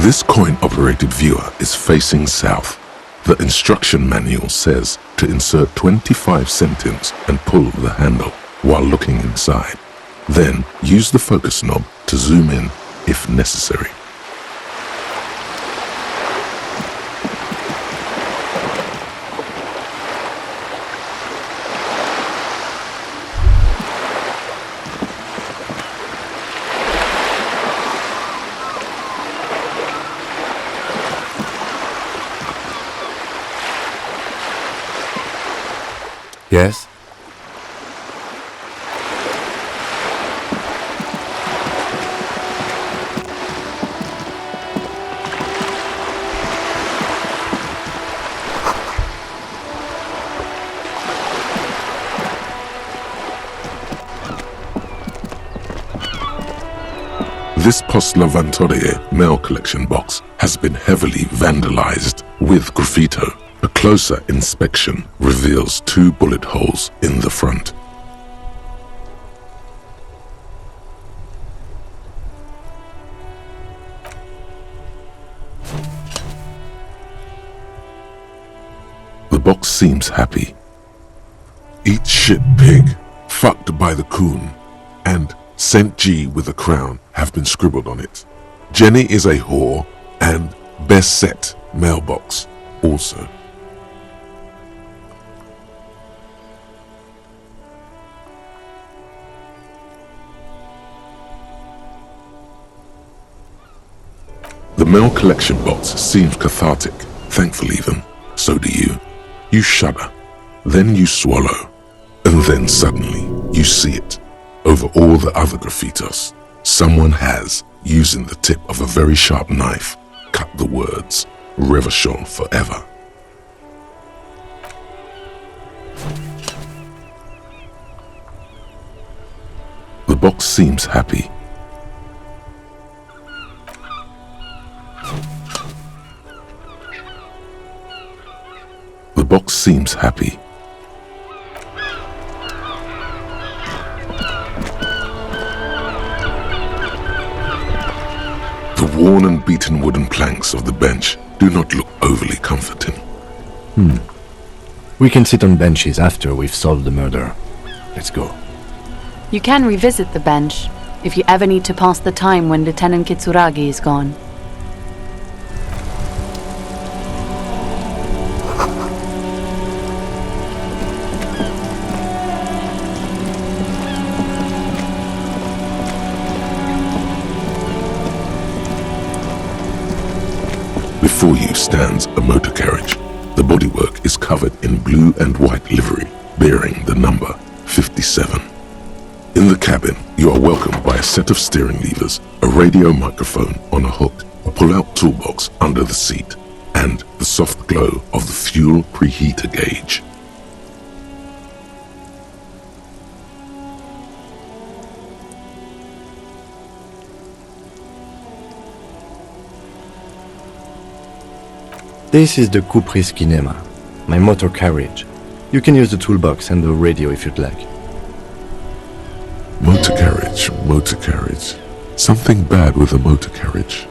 This coin-operated viewer is facing south. The instruction manual says to insert 25 centimes and pull the handle while looking inside. Then use the focus knob to zoom in if necessary. Yes? This Post Lavantorie mail collection box has been heavily vandalized with graffito. A closer inspection reveals 2 bullet holes in the front. The box seems happy. Eat shit pig, fucked by the coon, and St. G with a crown have been scribbled on it. Jenny is a whore, and best set mailbox also. The mail collection box seems cathartic, thankful even. So do you. You shudder, then you swallow, and then suddenly you see it. Over all the other graffitos, someone has, using the tip of a very sharp knife, cut the words, Reverchon forever. The box seems happy. The box seems happy. The worn and beaten wooden planks of the bench do not look overly comforting. We can sit on benches after we've solved the murder. Let's go. You can revisit the bench if you ever need to pass the time when Lieutenant Kitsuragi is gone. Before you stands a motor carriage. The bodywork is covered in blue and white livery, bearing the number 57. In the cabin, you are welcomed by a set of steering levers, a radio microphone on a hook, a pull-out toolbox under the seat, and the soft glow of the fuel preheater gauge. This is the Kupris Kinema, my motor carriage. You can use the toolbox and the radio if you'd like. Motor carriage, motor carriage. Something bad with a motor carriage.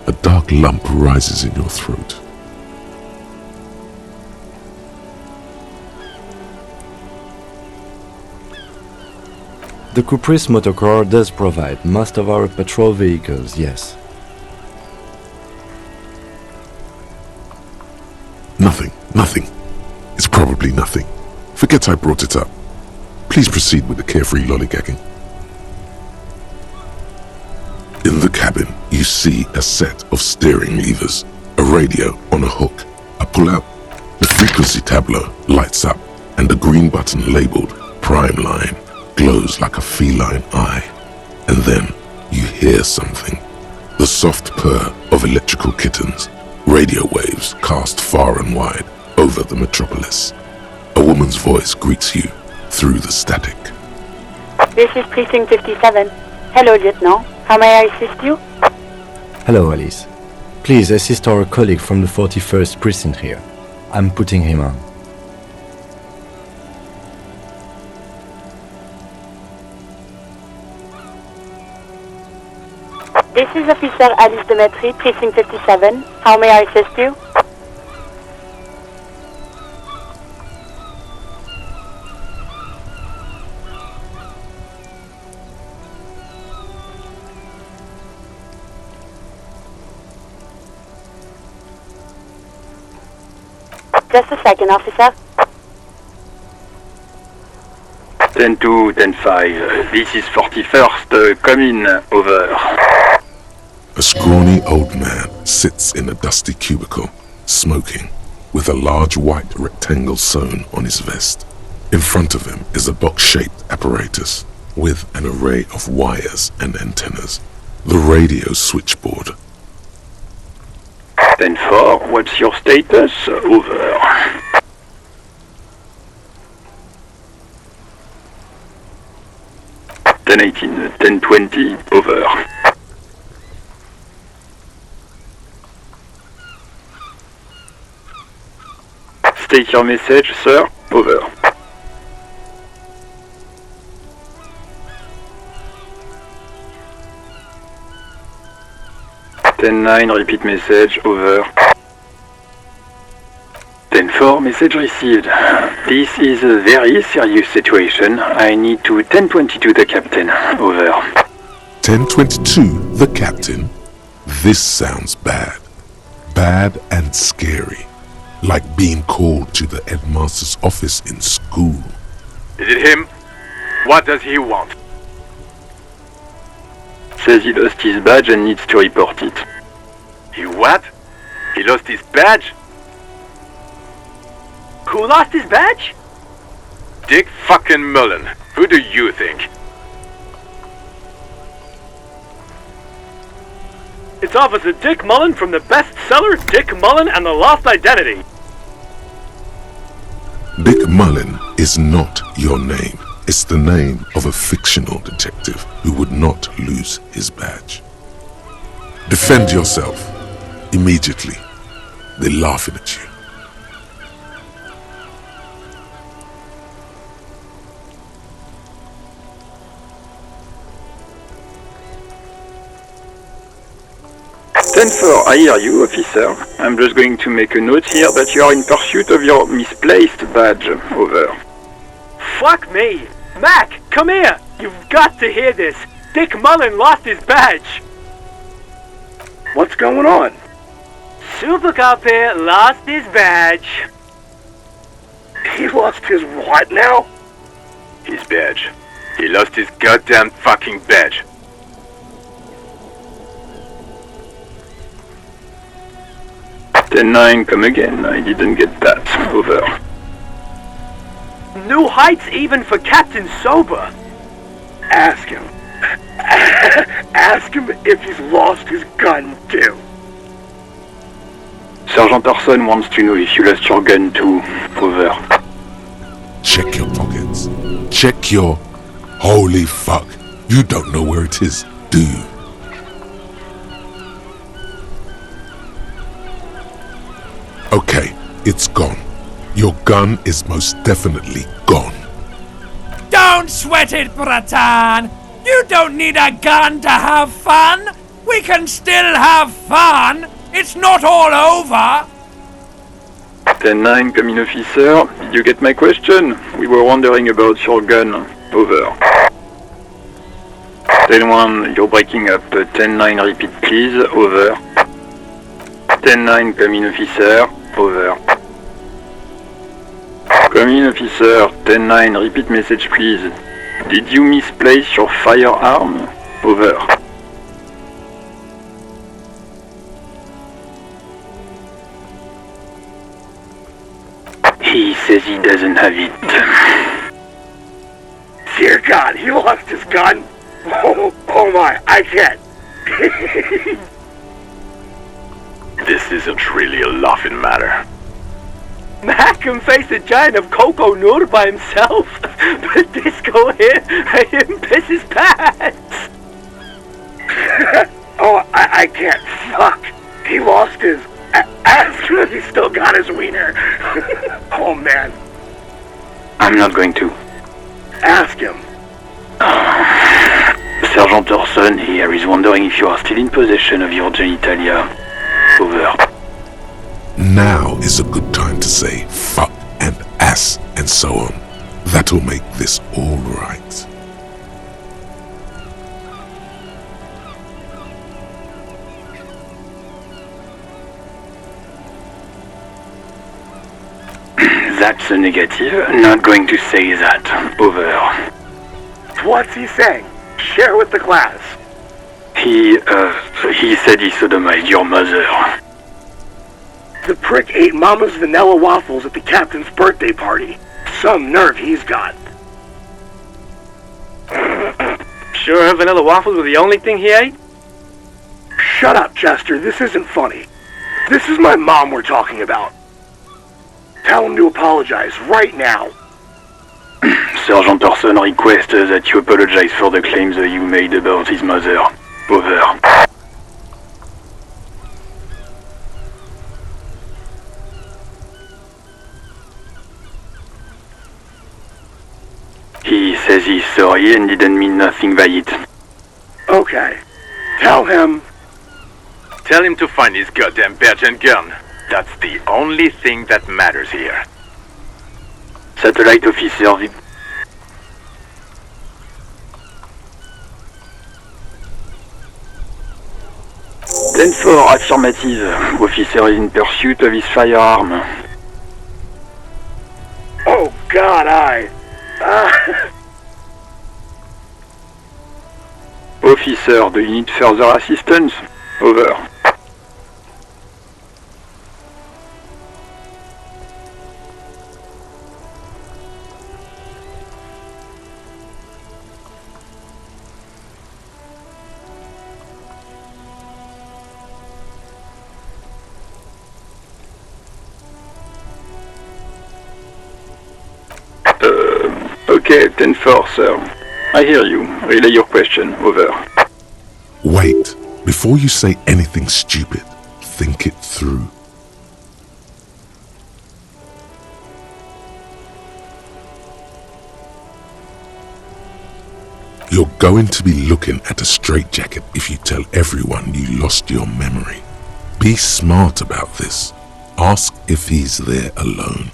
A dark lump rises in your throat. The Kupris motorcar does provide most of our patrol vehicles, yes. Nothing. It's probably nothing. Forget I brought it up. Please proceed with the carefree lollygagging. In the cabin, you see a set of steering levers, a radio on a hook, a pull-out. The frequency tableau lights up, and a green button labeled Prime Line glows like a feline eye. And then you hear something. The soft purr of electrical kittens. Radio waves cast far and wide over the metropolis. A woman's voice greets you through the static. This is Precinct 57. Hello, Lieutenant. How may I assist you? Hello, Alice. Please assist our colleague from the 41st Precinct here. I'm putting him on. This is Officer Alice Demetri, Precinct 57. How may I assist you? Just a second, officer. 10-2, 10-5. This is 41st. Come in. Over. A scrawny old man sits in a dusty cubicle, smoking, with a large white rectangle sewn on his vest. In front of him is a box-shaped apparatus with an array of wires and antennas. The radio switchboard. 10-4, what's your status? Over. 10-18, 10-20, over. State your message, sir. Over. 10-9, repeat message, over. 10-4, message received. This is a very serious situation. I need to 10-22 the captain, over. 1022, the captain. This sounds bad. Bad and scary. Like being called to the headmaster's office in school. Is it him? What does he want? Says he lost his badge and needs to report it. He what? He lost his badge? Who lost his badge? Dick fucking Mullen. Who do you think? It's Officer Dick Mullen from the bestseller Dick Mullen and the Lost Identity. Dick Mullen is not your name. It's the name of a fictional detective who would not lose his badge. Defend yourself. Immediately. They're laughing at you. I hear you, officer. I'm just going to make a note here that you are in pursuit of your misplaced badge. Over. Fuck me! Mac, come here! You've got to hear this. Dick Mullen lost his badge. What's going on? Super Cop here lost his badge. He lost his what now? His badge. He lost his goddamn fucking badge. 10-9, come again. I didn't get that. Over. New heights even for Captain Sober. Ask him. Ask him if he's lost his gun too. Sergeant Orson wants to know if you lost your gun too. Over. Check your pockets. Check your... Holy fuck. You don't know where it is, do you? Okay, it's gone. Your gun is most definitely gone. Don't sweat it, Bratan! You don't need a gun to have fun! We can still have fun! It's not all over! 10-9, come in, officer. Did you get my question? We were wondering about your gun. Over. 10-1, you're breaking up. 10-9, repeat please. Over. 10-9, come in, officer. Over. Come in, officer. 10-9, repeat message please. Did you misplace your firearm? Over. He says he doesn't have it. Dear God, he lost his gun? Oh my, I can't. This isn't really a laughing matter. Mac can face a giant of Coco Nur by himself, but Disco here made him piss his pants. Oh, I can't. Fuck. He lost his... Ask him if he still got his wiener. Oh, man. I'm not going to. Ask him. Sergeant Orson here is wondering if you are still in possession of your genitalia. Over. Now is a good time to say fuck and ass and so on. That'll make this all right. That's a negative. Not going to say that. Over. What's he saying? Share with the class. He said he sodomized your mother. The prick ate Mama's vanilla waffles at the captain's birthday party. Some nerve he's got. Sure her vanilla waffles were the only thing he ate? Shut up, Chester. This isn't funny. This is my mom we're talking about. Tell him to apologize right now. Sergeant Orson requests that you apologize for the claims you made about his mother. Over. He says he's sorry and didn't mean nothing by it. Okay. Tell him. Tell him to find his goddamn badge and gun. That's the only thing that matters here. Satellite officer Vic. 10-4, affirmative. Officer is in pursuit of his firearm. Oh, God, Officer, do you need further assistance? Over. Okay, 10-4, sir. I hear you. Relay your question. Over. Wait, before you say anything stupid, think it through. You're going to be looking at a straitjacket if you tell everyone you lost your memory. Be smart about this. Ask if he's there alone.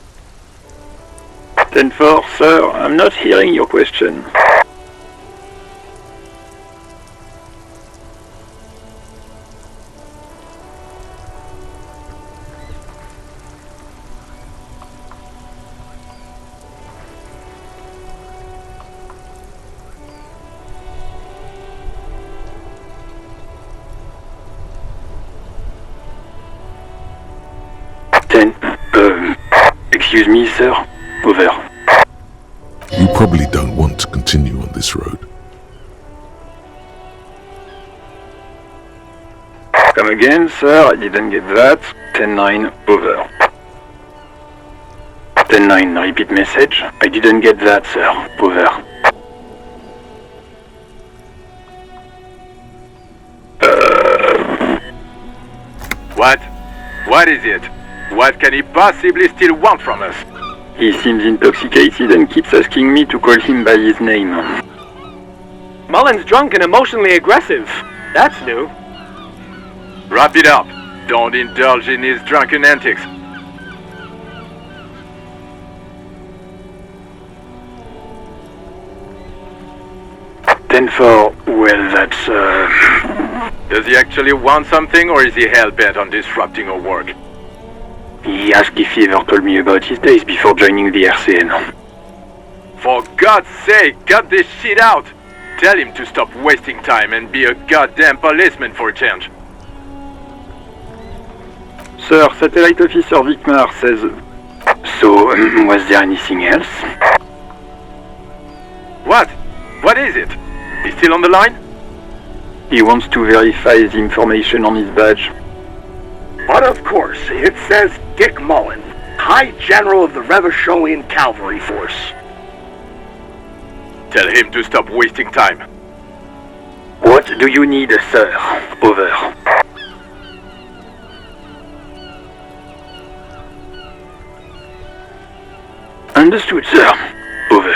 10-4, sir. I'm not hearing your question. Excuse me, sir. Over. You probably don't want to continue on this road. Come again, sir. I didn't get that. 10-9. Over. 10-9. Repeat message. I didn't get that, sir. Over. What? What is it? What can he possibly still want from us? He seems intoxicated and keeps asking me to call him by his name. Mullen's drunk and emotionally aggressive. That's new. Wrap it up. Don't indulge in his drunken antics. Well, that's, Does he actually want something, or is he hell-bent on disrupting our work? He asked if he ever told me about his days before joining the RCN. For God's sake, cut this shit out! Tell him to stop wasting time and be a goddamn policeman for a change. Sir, Satellite Officer Vicmar says... So, was there anything else? What? What is it? He's still on the line? He wants to verify the information on his badge. But of course, it says Dick Mullen, High General of the Revacholian Cavalry Force. Tell him to stop wasting time. What do you need, sir? Over. Understood, sir. Over.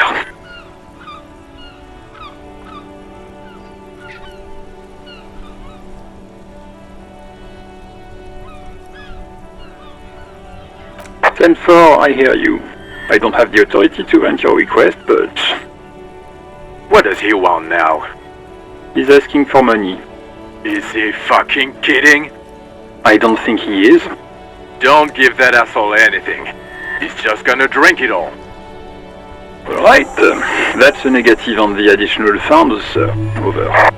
10-4, I hear you. I don't have the authority to grant your request, but What does he want now? he's asking for money. Is he fucking kidding? I don't think he is. Don't give that asshole anything. He's just gonna drink it all. Alright, that's a negative on the additional funds, sir. Over.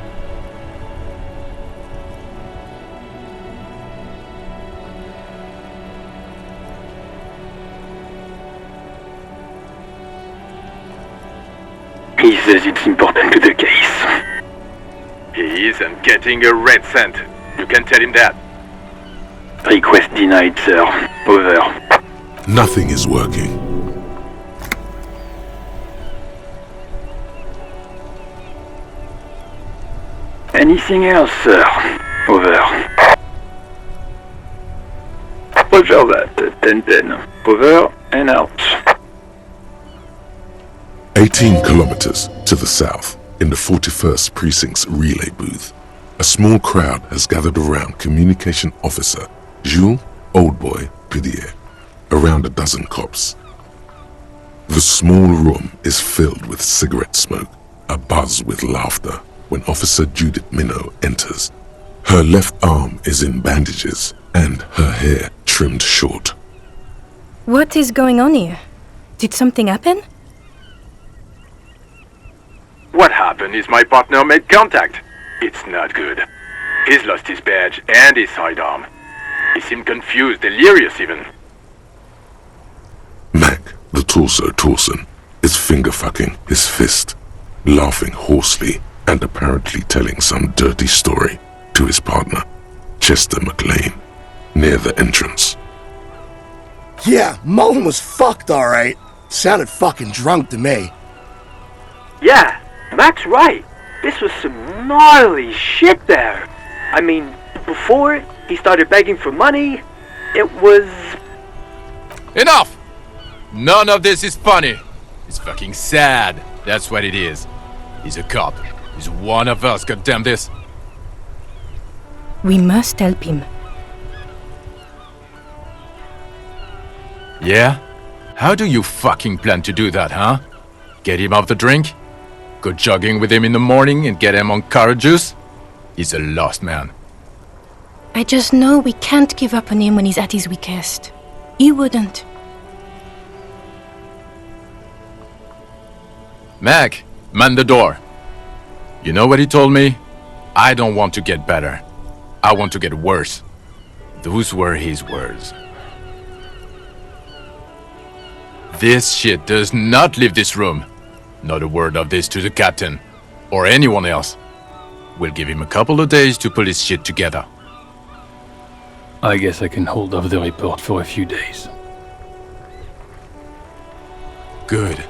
He says it's important to the case. He isn't getting a red cent. You can tell him that. Request denied, sir. Over. Nothing is working. Anything else, sir? Over. Roger that. 10-10. Over and out. 18 kilometers to the south, in the 41st Precinct's relay booth, a small crowd has gathered around Communication Officer Jules Oldboy Pidier, around a dozen cops. The small room is filled with cigarette smoke, abuzz with laughter, when Officer Judith Minot enters. Her left arm is in bandages and her hair trimmed short. What is going on here? Did something happen? What happened is my partner made contact. It's not good. He's lost his badge and his sidearm. He seemed confused, delirious even. Mac, the torso Torson, is finger-fucking his fist, laughing hoarsely and apparently telling some dirty story to his partner, Chester McLean, near the entrance. Yeah, Mullen was fucked, alright. Sounded fucking drunk to me. Yeah, Mac's right. This was some gnarly shit there. I mean, before he started begging for money, it was... Enough! None of this is funny. It's fucking sad. That's what it is. He's a cop. He's one of us, goddamn this. We must help him. Yeah? How do you fucking plan to do that, huh? Get him off the drink? Go jogging with him in the morning and get him on carrot juice? He's a lost man. I just know we can't give up on him when he's at his weakest. He wouldn't. Mac, man the door. You know what he told me? I don't want to get better. I want to get worse. Those were his words. This shit does not leave this room. Not a word of this to the captain, or anyone else. We'll give him a couple of days to pull his shit together. I guess I can hold off the report for a few days. Good.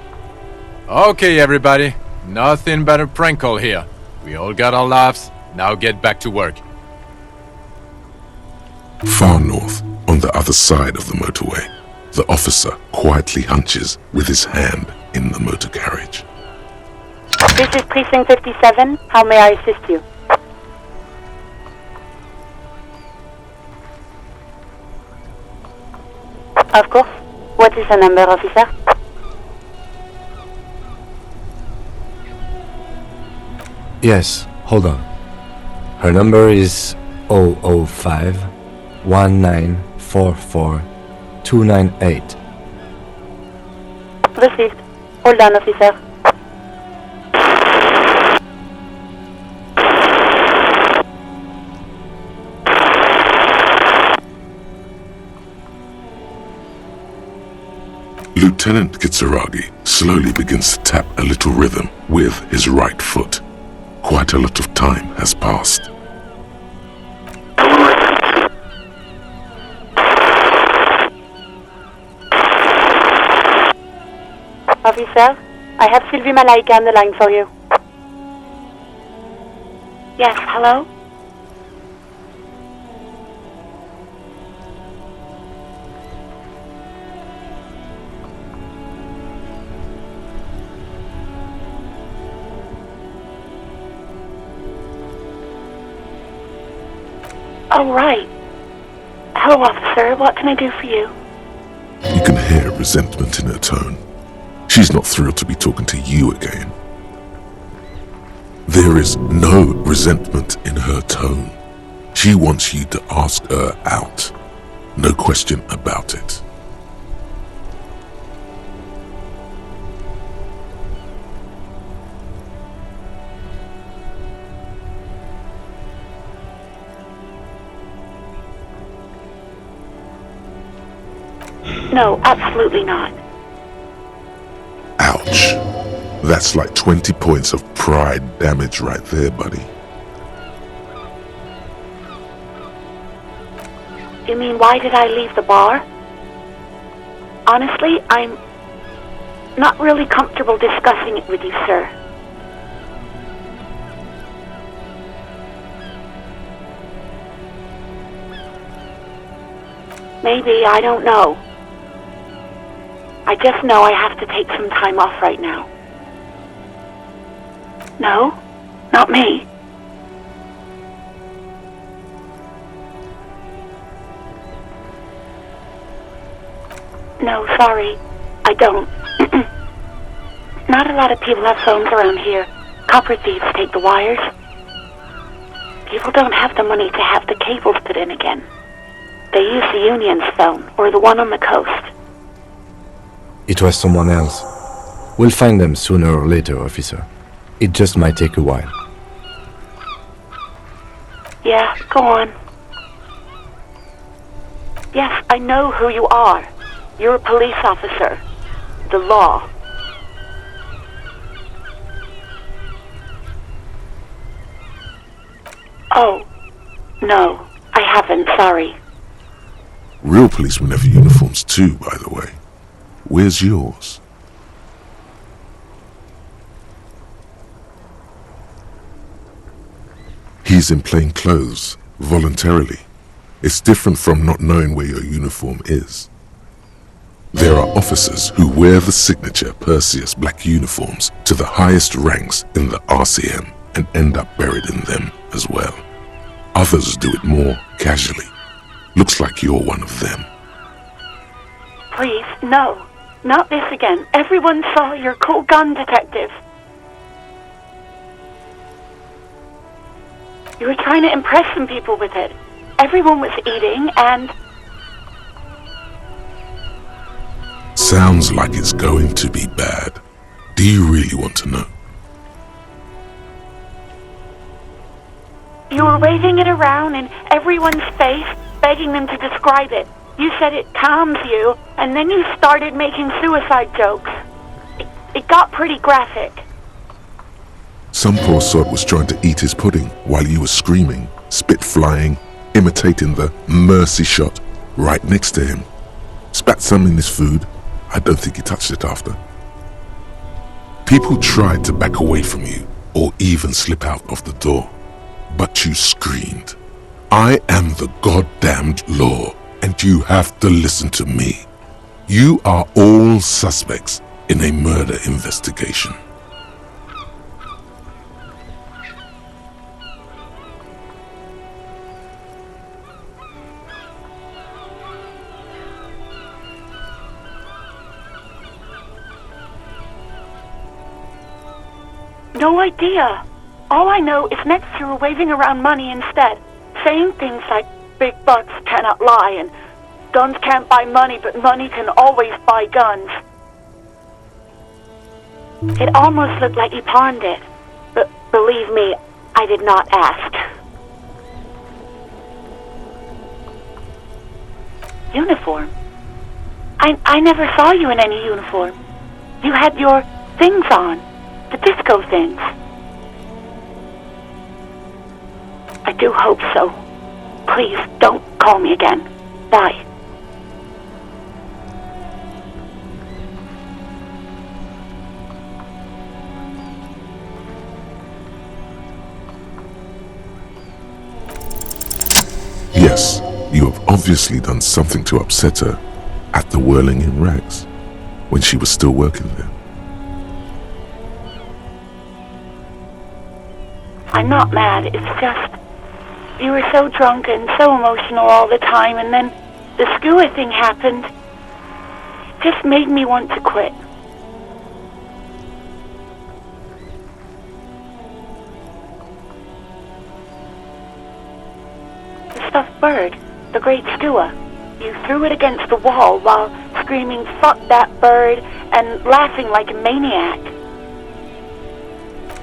Okay, everybody. Nothing but a prank call here. We all got our laughs. Now get back to work. Far north, on the other side of the motorway, the officer quietly hunches with his hand in the motor carriage. This is Precinct 57. How may I assist you? Of course. What is the number, officer? Yes, hold on. Her number is 005 1944 298. Received. Hold on, officer. Lieutenant Kitsuragi slowly begins to tap a little rhythm with his right foot. Quite a lot of time has passed. Officer, I have Sylvie Malaika on the line for you. Yes, hello? Oh, right. Hello, officer. What can I do for you? You can hear resentment in her tone. She's not thrilled to be talking to you again. There is no resentment in her tone. She wants you to ask her out. No question about it. No, absolutely not. Ouch. That's like 20 points of pride damage right there, buddy. You mean, why did I leave the bar? Honestly, I'm not really comfortable discussing it with you, sir. Maybe, I don't know. I just know I have to take some time off right now. No, not me. No, sorry, I don't. Not a lot of people have phones around here. Copper thieves take the wires. People don't have the money to have the cables put in again. They use the union's phone, or the one on the coast. It was someone else. We'll find them sooner or later, officer. It just might take a while. Yeah, go on. Yes, I know who you are. You're a police officer. The law. Oh, no, I haven't, sorry. Real policemen have uniforms too, by the way. Where's yours? He's in plain clothes, voluntarily. It's different from not knowing where your uniform is. There are officers who wear the signature Perseus black uniforms to the highest ranks in the RCM and end up buried in them as well. Others do it more casually. Looks like you're one of them. Please, no. Not this again. Everyone saw your cool gun detective. You were trying to impress some people with it. Everyone was eating and... Sounds like it's going to be bad. Do you really want to know? You were waving it around in everyone's face, begging them to describe it. You said it calms you, and then you started making suicide jokes. It got pretty graphic. Some poor sod was trying to eat his pudding while you were screaming, spit flying, imitating the mercy shot right next to him. Spat some in his food. I don't think he touched it after. People tried to back away from you or even slip out of the door, but you screamed, "I am the goddamned law, and you have to listen to me. You are all suspects in a murder investigation." No idea. All I know is next you were waving around money instead, saying things like big bucks cannot lie and guns can't buy money, but money can always buy guns. It almost looked like you pawned it, but believe me, I did not ask. Uniform? I never saw you in any uniform. You had your things on. The disco things. I do hope so. Please, don't call me again. Bye. Yes, you have obviously done something to upset her at the Whirling in Rags when she was still working there. I'm not mad, it's just... You were so drunk and so emotional all the time, and then the skewer thing happened. just made me want to quit. The stuffed bird, the great skua. You threw it against the wall while screaming, "Fuck that bird," and laughing like a maniac.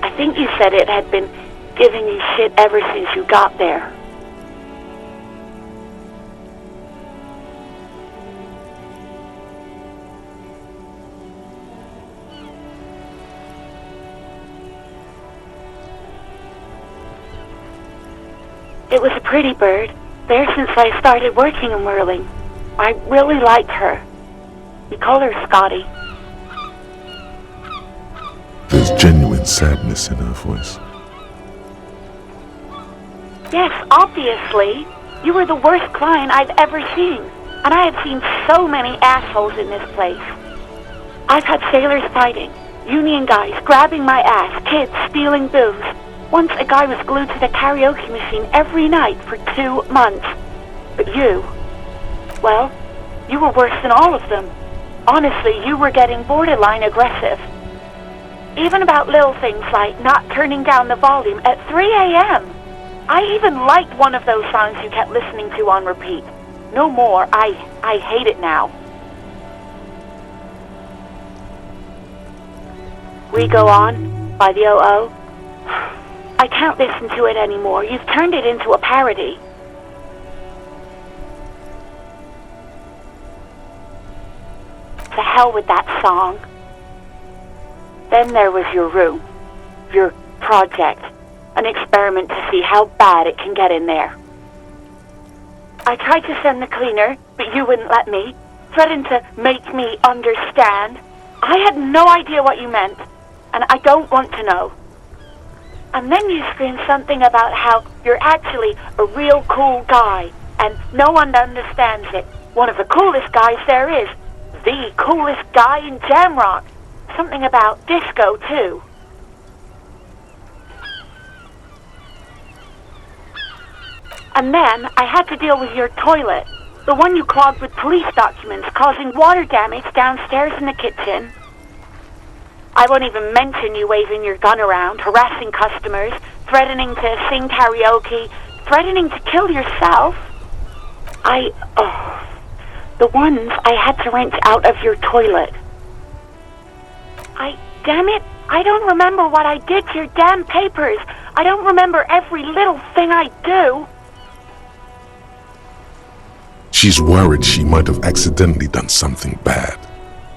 I think you said it had been giving you shit ever since you got there. It was a pretty bird, there since I started working in whirling. I really liked her. We call her Scotty. There's genuine sadness in her voice. Yes, obviously. You were the worst client I've ever seen. And I have seen so many assholes in this place. I've had sailors fighting, union guys grabbing my ass, kids stealing booze. Once a guy was glued to the karaoke machine every night for 2 months. But you, well, you were worse than all of them. Honestly, you were getting borderline aggressive. Even about little things like not turning down the volume at 3 a.m. I even liked one of those songs you kept listening to on repeat. No more. I hate it now. We Go On by the O.O. I can't listen to it anymore. You've turned it into a parody. To hell with that song. Then there was your room. Your project. An experiment to see how bad it can get in there. I tried to send the cleaner, but you wouldn't let me. Threatened to make me understand. I had no idea what you meant, and I don't want to know. And then you screamed something about how you're actually a real cool guy, and no one understands it. One of the coolest guys there is. The coolest guy in Jamrock. Something about disco, too. And then I had to deal with your toilet. The one you clogged with police documents, causing water damage downstairs in the kitchen. I won't even mention you waving your gun around, harassing customers, threatening to sing karaoke, threatening to kill yourself. The ones I had to wrench out of your toilet. Damn it, I don't remember what I did to your damn papers. I don't remember every little thing I do. She's worried she might have accidentally done something bad.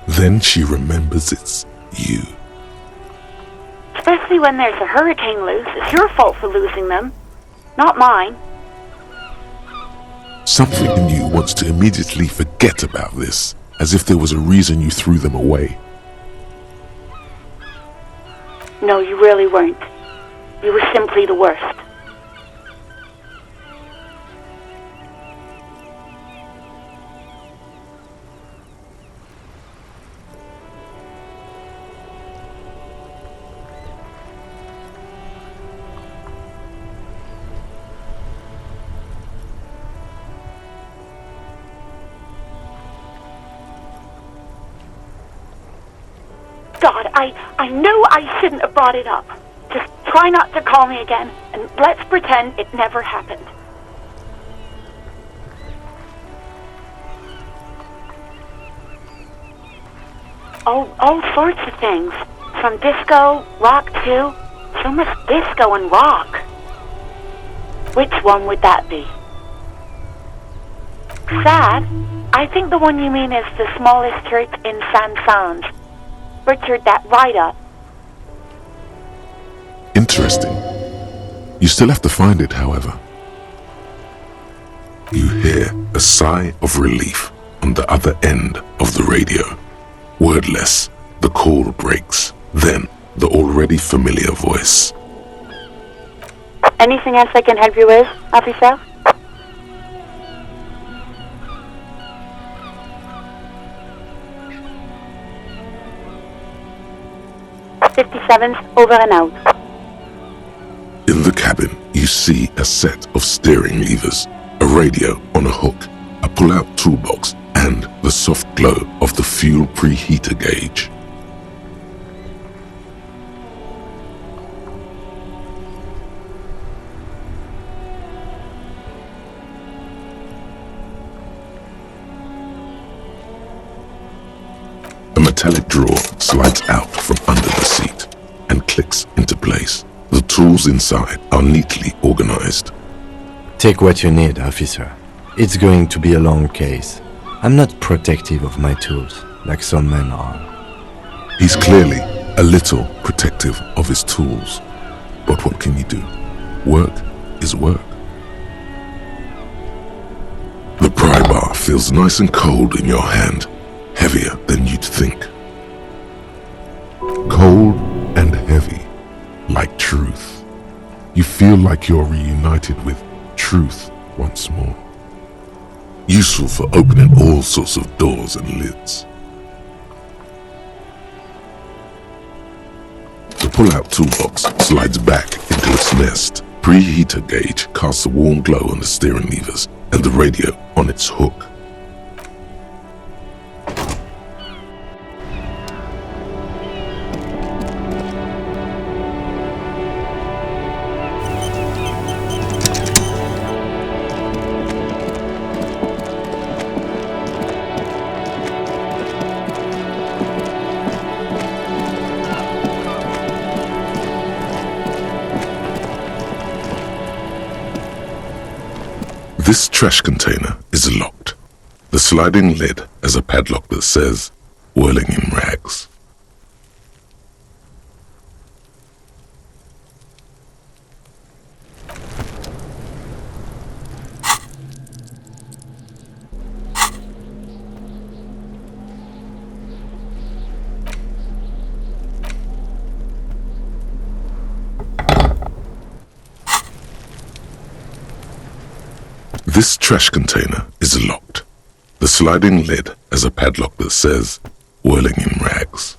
Then she remembers it's you. Especially when there's a hurricane loose. It's your fault for losing them, not mine. Something in you wants to immediately forget about this, as if there was a reason you threw them away. No, you really weren't. You were simply the worst. God, I knew I shouldn't have brought it up. Just try not to call me again, and let's pretend it never happened. All sorts of things. From disco, rock too. So much disco and rock. Which one would that be? Sad? I think the one you mean is the smallest church in Saint-Saëns. Richard, that right up. Interesting. You still have to find it, however. You hear a sigh of relief on the other end of the radio. Wordless, the call breaks. Then, the already familiar voice. Anything else I can help you with, officer? over and out. In the cabin, you see a set of steering levers, a radio on a hook, a pull-out toolbox, and and the soft glow of the fuel preheater gauge. A metallic drawer slides out from under the seat and clicks into place. The tools inside are neatly organized. Take what you need, officer. It's going to be a long case. I'm not protective of my tools, like some men are. He's clearly a little protective of his tools. But what can you do? Work is work. The pry bar feels nice and cold in your hand, heavier than you'd think. Cold and heavy, like truth. You feel like you're reunited with truth once more. Useful for opening all sorts of doors and lids. The pull-out toolbox slides back into its nest. Preheater gauge casts a warm glow on the steering levers and the radio on its hook. This trash container is locked. The sliding lid has a padlock that says, "Whirling in rags." This trash container is locked. The sliding lid has a padlock that says, "Whirling in rags."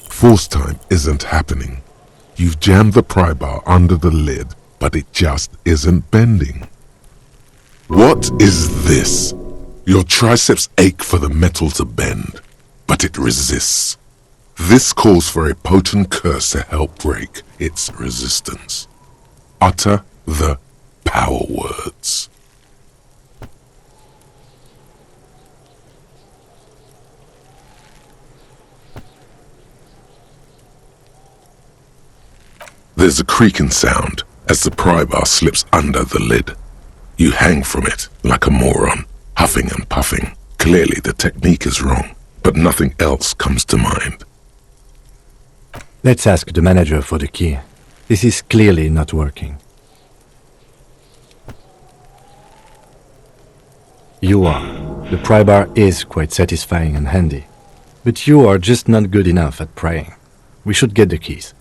Force time isn't happening. You've jammed the pry bar under the lid, but it just isn't bending. What is this? Your triceps ache for the metal to bend, but it resists. This calls for a potent curse to help break its resistance. Utter the power words. There's a creaking sound as the pry bar slips under the lid. You hang from it like a moron, huffing and puffing. Clearly the technique is wrong, but nothing else comes to mind. Let's ask the manager for the key. This is clearly not working. You are. The pry bar is quite satisfying and handy. But you are just not good enough at prying. We should get the keys.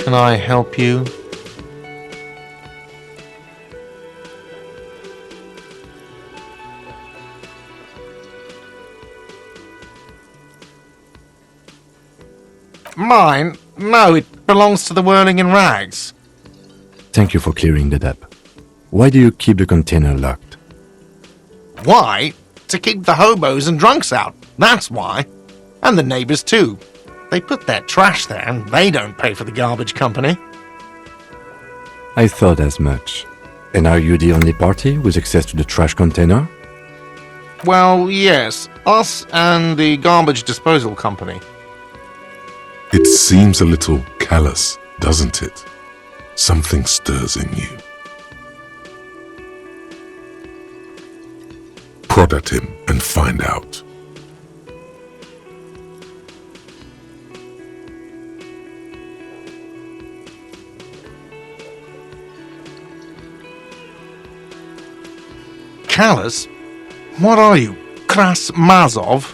Can I help you? Mine? No, it belongs to the Whirling in Rags. Thank you for clearing that up. Why do you keep the container locked? Why? To keep the hobos and drunks out. That's why. And the neighbors too. They put their trash there and they don't pay for the garbage company. I thought as much. And are you the only party with access to the trash container? Well, yes. Us and the garbage disposal company. It seems a little callous, doesn't it? Something stirs in you. Prod at him and find out. Callous? What are you, Kras Mazov?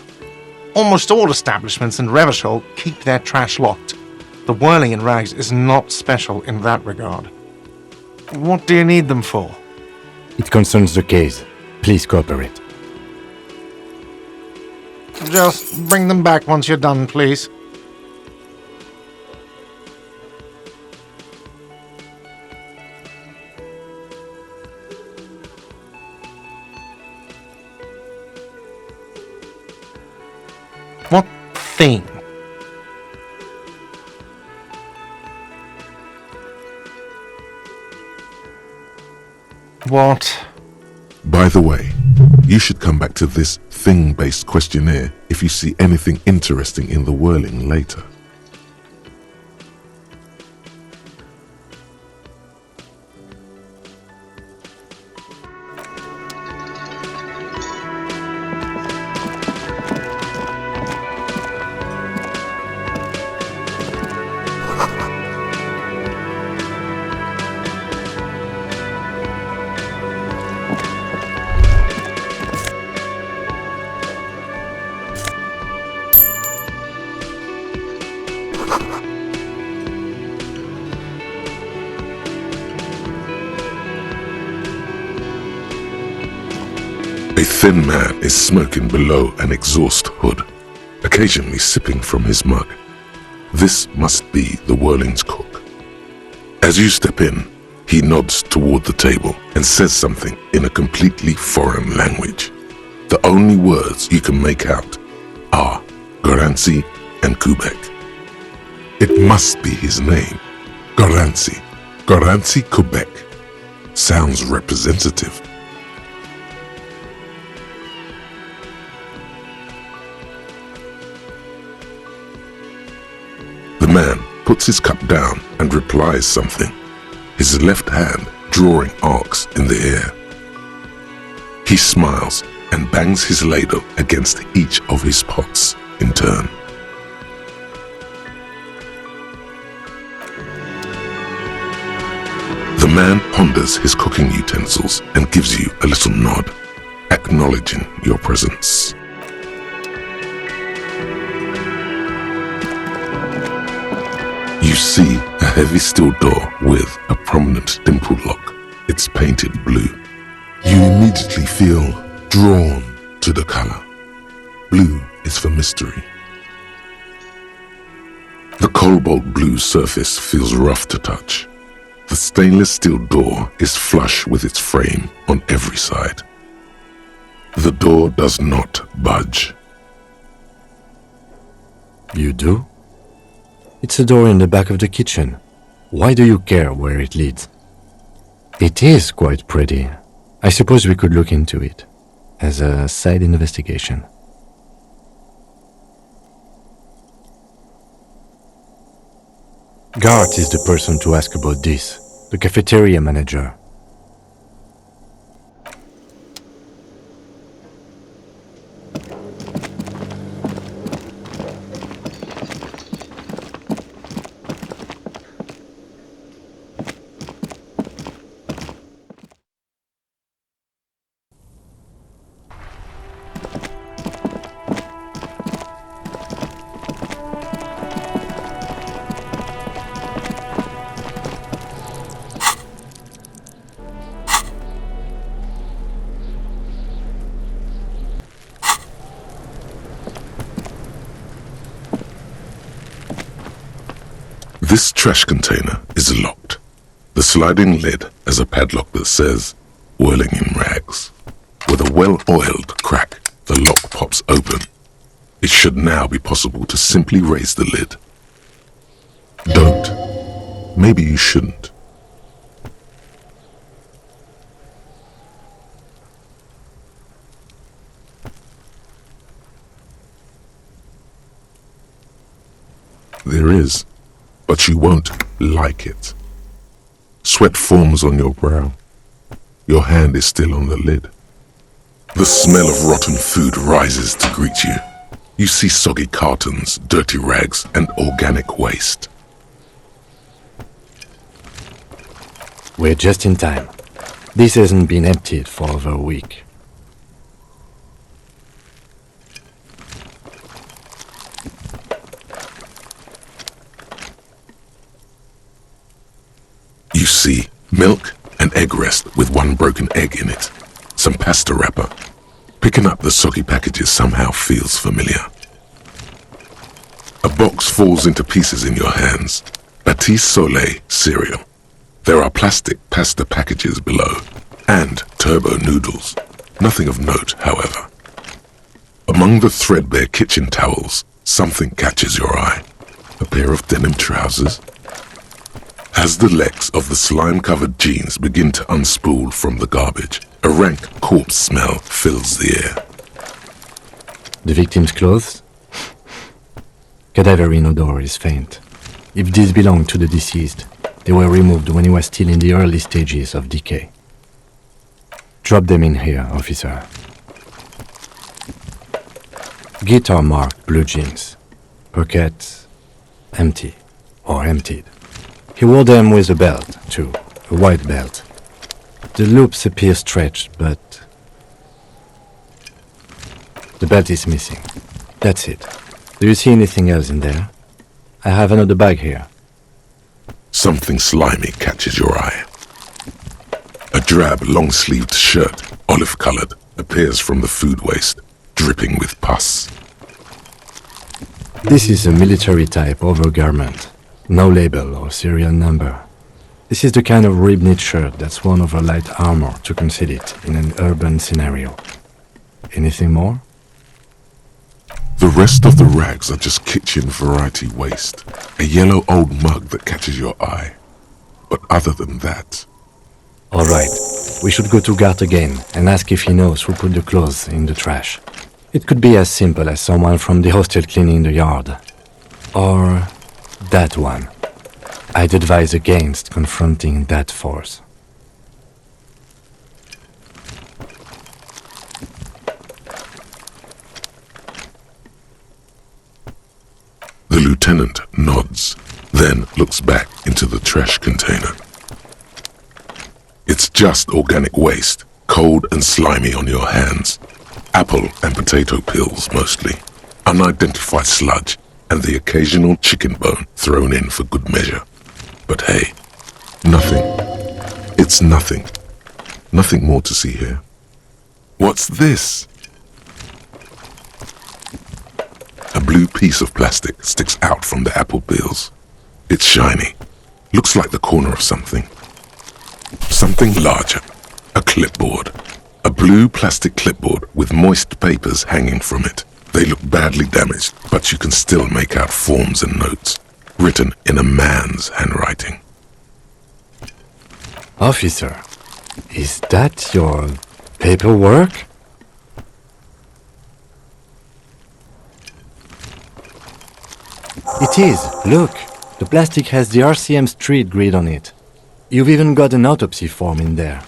Almost all establishments in Revachol keep their trash locked. The whirling in rags is not special in that regard. What do you need them for? It concerns the case. Please cooperate. Just bring them back once you're done, please. What thing? What? By the way, you should come back to this thing-based questionnaire if you see anything interesting in the whirling later. A thin man is smoking below an exhaust hood, occasionally sipping from his mug. This must be the whirling's cook. As you step in, he nods toward the table and says something in a completely foreign language. The only words you can make out are Goranci and Kubek. It must be his name, Goranci. Goranci Kubek. Sounds representative. The man puts his cup down and replies something, his left hand drawing arcs in the air. He smiles and bangs his ladle against each of his pots in turn. The man ponders his cooking utensils and gives you a little nod, acknowledging your presence. You see a heavy steel door with a prominent dimple lock. It's painted blue. You immediately feel drawn to the color. Blue is for mystery. The cobalt blue surface feels rough to touch. The stainless steel door is flush with its frame on every side. The door does not budge. You do? It's a door in the back of the kitchen. Why do you care where it leads? It is quite pretty. I suppose we could look into it as a side investigation. Gart is the person to ask about this, the cafeteria manager. This trash container is locked. The sliding lid has a padlock that says, "Whirling in rags." With a well-oiled crack, the lock pops open. It should now be possible to simply raise the lid. Don't. Maybe you shouldn't. There is, but you won't like it. Sweat forms on your brow. Your hand is still on the lid. The smell of rotten food rises to greet you. You see soggy cartons, dirty rags, and organic waste. We're just in time. This hasn't been emptied for over a week. You see milk and egg rest with one broken egg in it. Some pasta wrapper. Picking up the soggy packages somehow feels familiar. A box falls into pieces in your hands. Batiste Soleil cereal. There are plastic pasta packages below, and turbo noodles. Nothing of note, however. Among the threadbare kitchen towels, something catches your eye. A pair of denim trousers. As the legs of the slime-covered jeans begin to unspool from the garbage, a rank corpse smell fills the air. The victim's clothes? Cadaverine odor is faint. If these belong to the deceased, they were removed when he was still in the early stages of decay. Drop them in here, officer. Guitar-marked blue jeans. Pockets empty or emptied. He wore them with a belt, too, a white belt. The loops appear stretched, but the belt is missing. That's it. Do you see anything else in there? I have another bag here. Something slimy catches your eye. A drab, long-sleeved shirt, olive-colored, appears from the food waste, dripping with pus. This is a military-type overgarment. No label or serial number. This is the kind of rib-knit shirt that's worn over light armor to conceal it in an urban scenario. Anything more? The rest of the rags are just kitchen variety waste. A yellow old mug that catches your eye. But other than that... All right, we should go to Gart again and ask if he knows who put the clothes in the trash. It could be as simple as someone from the hostel cleaning the yard. Or that one. I'd advise against confronting that force. The lieutenant nods, then looks back into the trash container. It's just organic waste, cold and slimy on your hands. Apple and potato peels mostly. Unidentified sludge and the occasional chicken bone thrown in for good measure. But hey, nothing. It's nothing. Nothing more to see here. What's this? A blue piece of plastic sticks out from the apple peels. It's shiny. Looks like the corner of something. Something larger. A clipboard. A blue plastic clipboard with moist papers hanging from it. They look badly damaged, but you can still make out forms and notes, written in a man's handwriting. Officer, is that your paperwork? It is. Look, the plastic has the RCM street grid on it. You've even got an autopsy form in there.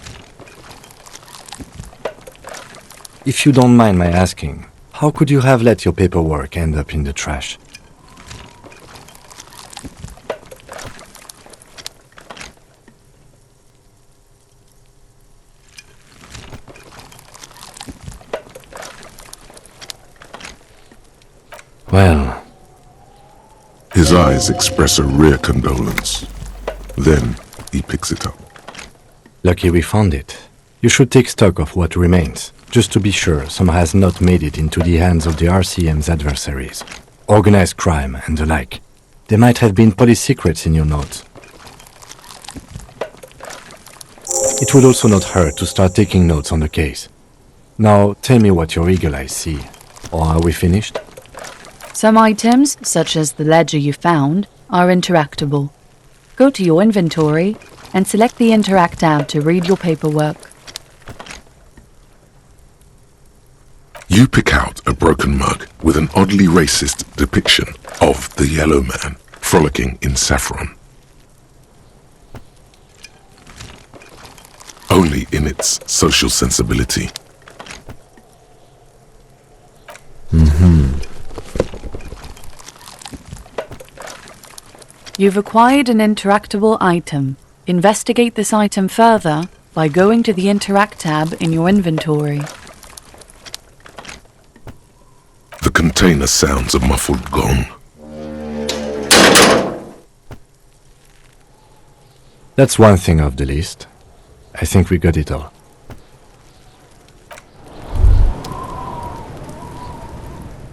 If you don't mind my asking, how could you have let your paperwork end up in the trash? Well... His eyes express a rare condolence. Then he picks it up. Lucky we found it. You should take stock of what remains, just to be sure some has not made it into the hands of the RCM's adversaries. Organized crime and the like. There might have been police secrets in your notes. It would also not hurt to start taking notes on the case. Now, tell me what your eagle eyes see. Or are we finished? Some items, such as the ledger you found, are interactable. Go to your inventory and select the Interact tab to read your paperwork. You pick out a broken mug with an oddly racist depiction of the yellow man frolicking in saffron. Only in its social sensibility. You've acquired an interactable item. Investigate this item further by going to the Interact tab in your inventory. The container sounds a muffled gong. That's one thing off the list. I think we got it all.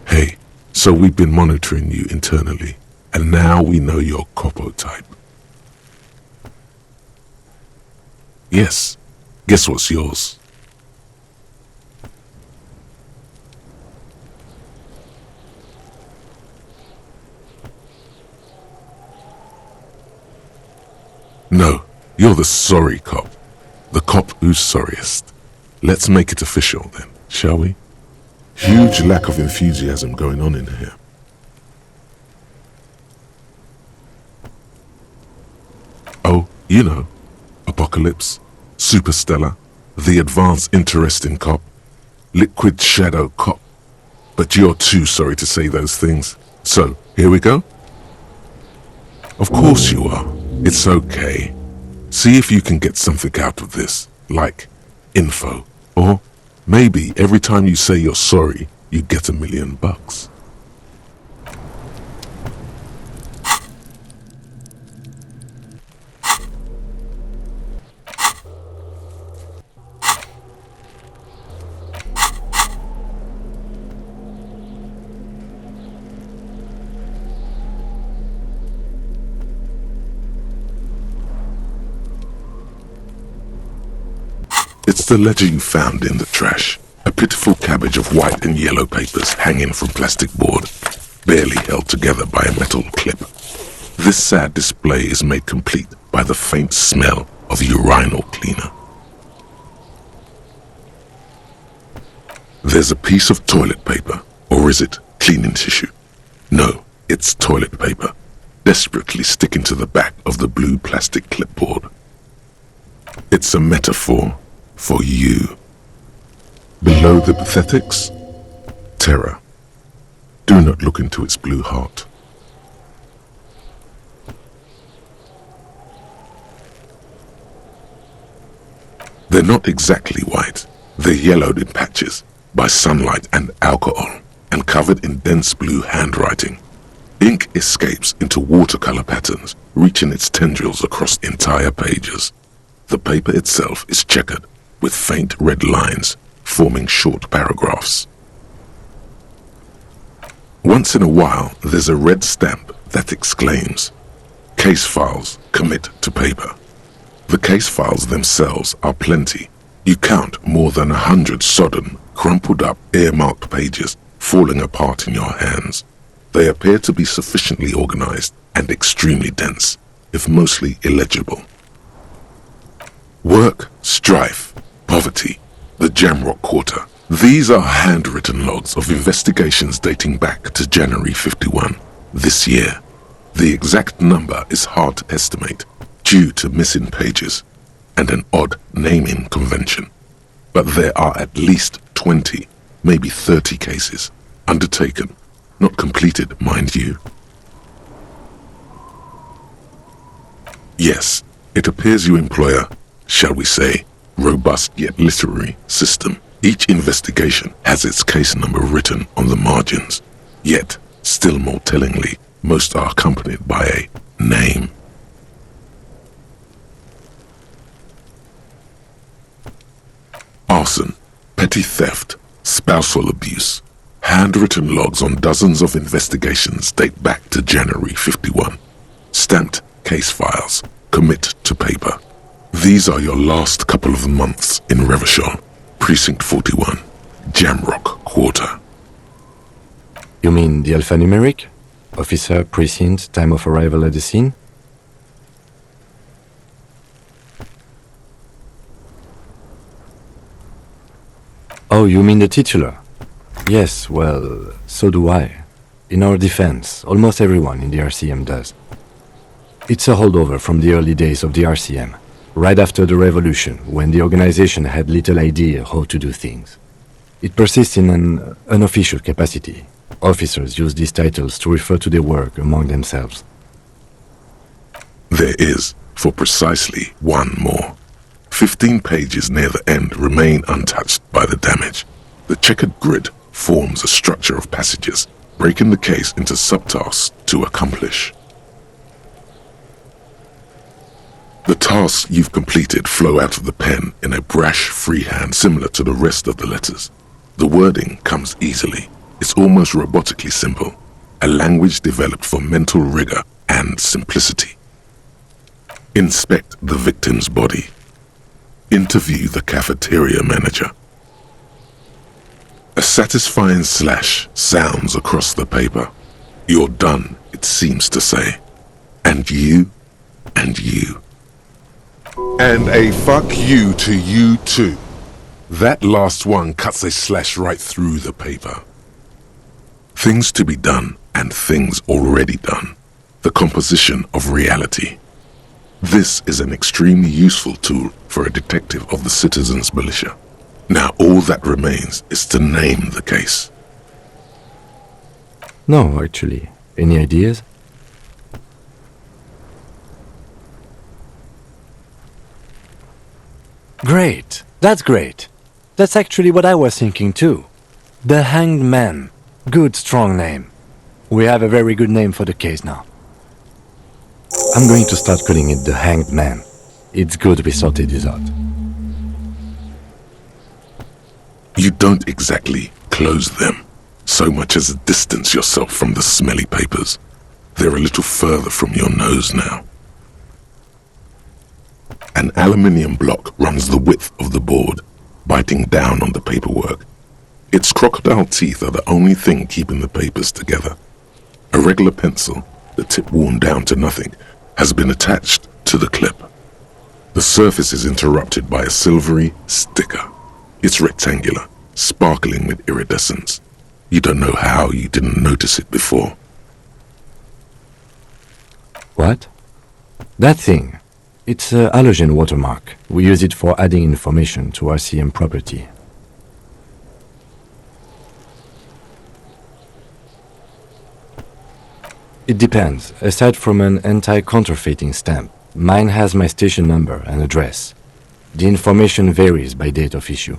Hey, so we've been monitoring you internally, and now we know your Copo type. Yes, guess what's yours? No, you're the sorry cop. The cop who's sorriest. Let's make it official then, shall we? Huge lack of enthusiasm going on in here. Oh, you know, Apocalypse, Superstellar, the advanced interesting cop, liquid shadow cop. But you're too sorry to say those things. So, here we go? Of course you are. It's okay. See if you can get something out of this, like info, or maybe every time you say you're sorry, you get $1 million. It's the ledger you found in the trash. A pitiful cabbage of white and yellow papers hanging from plastic board, barely held together by a metal clip. This sad display is made complete by the faint smell of urinal cleaner. There's a piece of toilet paper, or is it cleaning tissue? No, it's toilet paper, desperately sticking to the back of the blue plastic clipboard. It's a metaphor for you. Below the pathetics, terror. Do not look into its blue heart. They're not exactly white. They're yellowed in patches by sunlight and alcohol and covered in dense blue handwriting. Ink escapes into watercolor patterns, reaching its tendrils across entire pages. The paper itself is checkered with faint red lines forming short paragraphs. Once in a while, there's a red stamp that exclaims, "Case files commit to paper." The case files themselves are plenty. You count more than 100 sodden, crumpled up, earmarked pages falling apart in your hands. They appear to be sufficiently organized and extremely dense, if mostly illegible. Work, strife, poverty, the Jamrock Quarter. These are handwritten logs of investigations dating back to January 51, this year. The exact number is hard to estimate due to missing pages and an odd naming convention. But there are at least 20, maybe 30 cases undertaken, not completed, mind you. Yes, it appears you employ a, shall we say, robust yet literary system. Each investigation has its case number written on the margins, yet, still more tellingly, most are accompanied by a name. Arson, petty theft, spousal abuse. Handwritten logs on dozens of investigations date back to January 51. Stamped case files commit to paper. These are your last couple of months in Revachol, Precinct 41, Jamrock Quarter. You mean the alphanumeric? Officer, precinct, time of arrival at the scene? Oh, you mean the titular? Yes, well, so do I. In our defense, almost everyone in the RCM does. It's a holdover from the early days of the RCM, right after the revolution, when the organization had little idea how to do things. It persists in an unofficial capacity. Officers use these titles to refer to their work among themselves. There is, for precisely one more. 15 pages near the end remain untouched by the damage. The checkered grid forms a structure of passages, breaking the case into subtasks to accomplish. The tasks you've completed flow out of the pen in a brash freehand similar to the rest of the letters. The wording comes easily. It's almost robotically simple, a language developed for mental rigor and simplicity. Inspect the victim's body. Interview the cafeteria manager. A satisfying slash sounds across the paper. You're done, it seems to say. And you, and you. And a fuck you to you too. That last one cuts a slash right through the paper. Things to be done and things already done. The composition of reality. This is an extremely useful tool for a detective of the citizens' militia. Now all that remains is to name the case. No, actually. Any ideas? Great. That's great. That's actually what I was thinking too. The Hanged Man. Good, strong name. We have a very good name for the case now. I'm going to start calling it the Hanged Man. It's good we sorted this out. You don't exactly close them, so much as distance yourself from the smelly papers. They're a little further from your nose now. An aluminium block runs the width of the board, biting down on the paperwork. Its crocodile teeth are the only thing keeping the papers together. A regular pencil, the tip worn down to nothing, has been attached to the clip. The surface is interrupted by a silvery sticker. It's rectangular, sparkling with iridescence. You don't know how you didn't notice it before. What? That thing. It's a halogen watermark. We use it for adding information to RCM property. It depends. Aside from an anti-counterfeiting stamp, mine has my station number and address. The information varies by date of issue.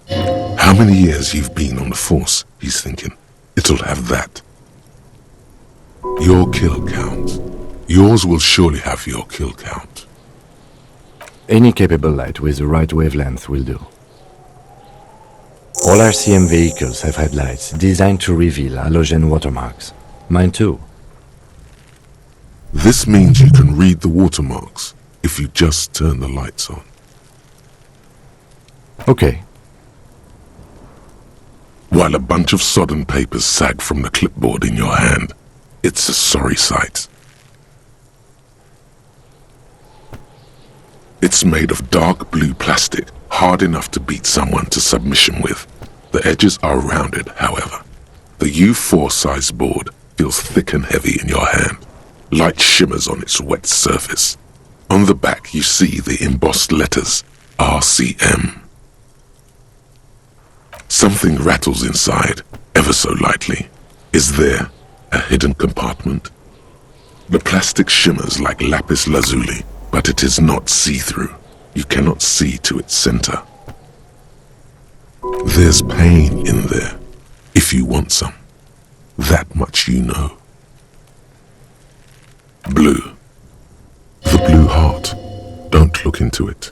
How many years you've been on the force, he's thinking. It'll have that. Your kill count. Yours will surely have your kill count. Any capable light with the right wavelength will do. All RCM vehicles have headlights designed to reveal halogen watermarks. Mine too. This means you can read the watermarks if you just turn the lights on. Okay. While a bunch of sodden papers sag from the clipboard in your hand, it's a sorry sight. It's made of dark blue plastic, hard enough to beat someone to submission with. The edges are rounded, however. The U4 size board feels thick and heavy in your hand. Light shimmers on its wet surface. On the back you see the embossed letters, RCM. Something rattles inside, ever so lightly. Is there a hidden compartment? The plastic shimmers like lapis lazuli, but it is not see-through. You cannot see to its center. There's pain in there, if you want some. That much you know. Blue. The blue heart. Don't look into it.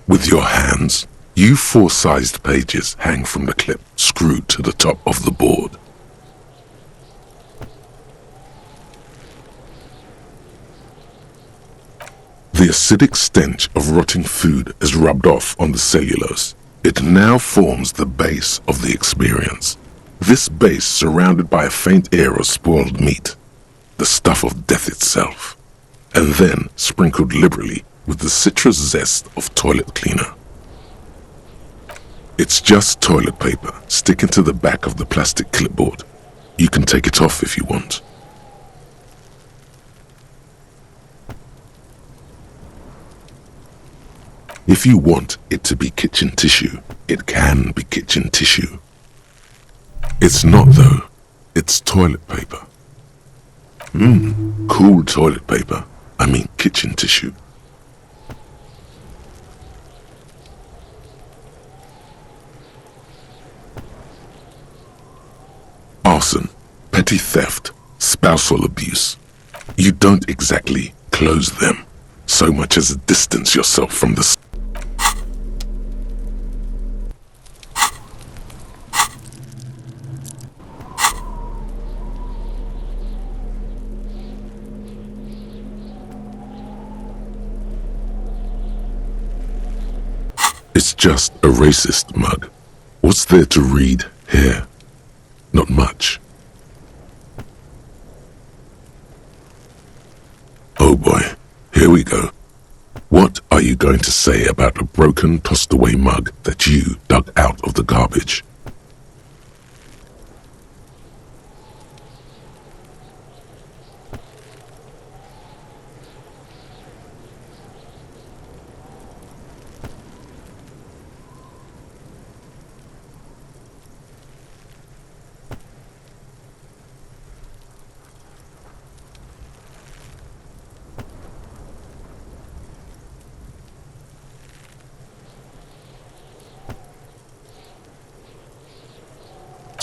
With your hands, U4-sized pages hang from the clip screwed to the top of the board. The acidic stench of rotting food is rubbed off on the cellulose. It now forms the base of the experience. This base surrounded by a faint air of spoiled meat, the stuff of death itself, and then sprinkled liberally with the citrus zest of toilet cleaner. It's just toilet paper sticking to the back of the plastic clipboard. You can take it off if you want. If you want it to be kitchen tissue, it can be kitchen tissue. It's not though. It's toilet paper. Cool toilet paper. I mean kitchen tissue. Arson, petty theft, spousal abuse. You don't exactly close them, so much as distance yourself from the It's just a racist mug. What's there to read here? Not much. Oh boy, here we go. What are you going to say about a broken, tossed-away mug that you dug out of the garbage?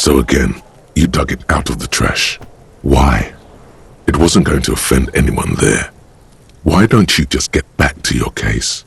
So again, you dug it out of the trash. Why? It wasn't going to offend anyone there. Why don't you just get back to your case?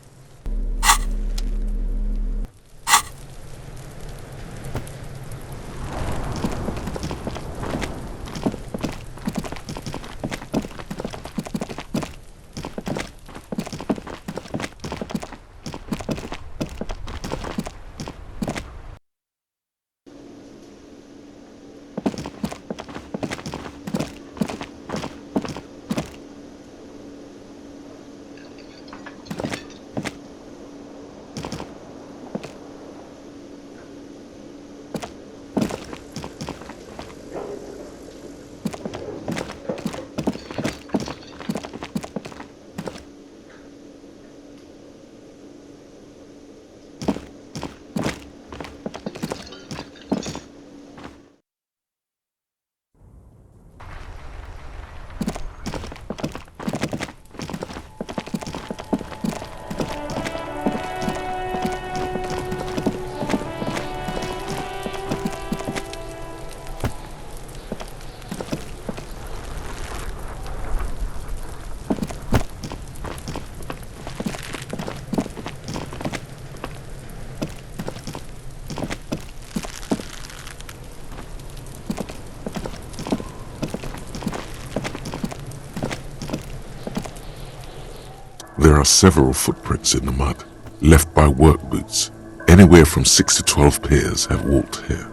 There are several footprints in the mud, left by work boots. Anywhere from 6 to 12 pairs have walked here.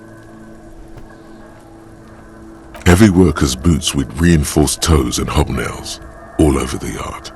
Heavy workers' boots with reinforced toes and hobnails all over the yard.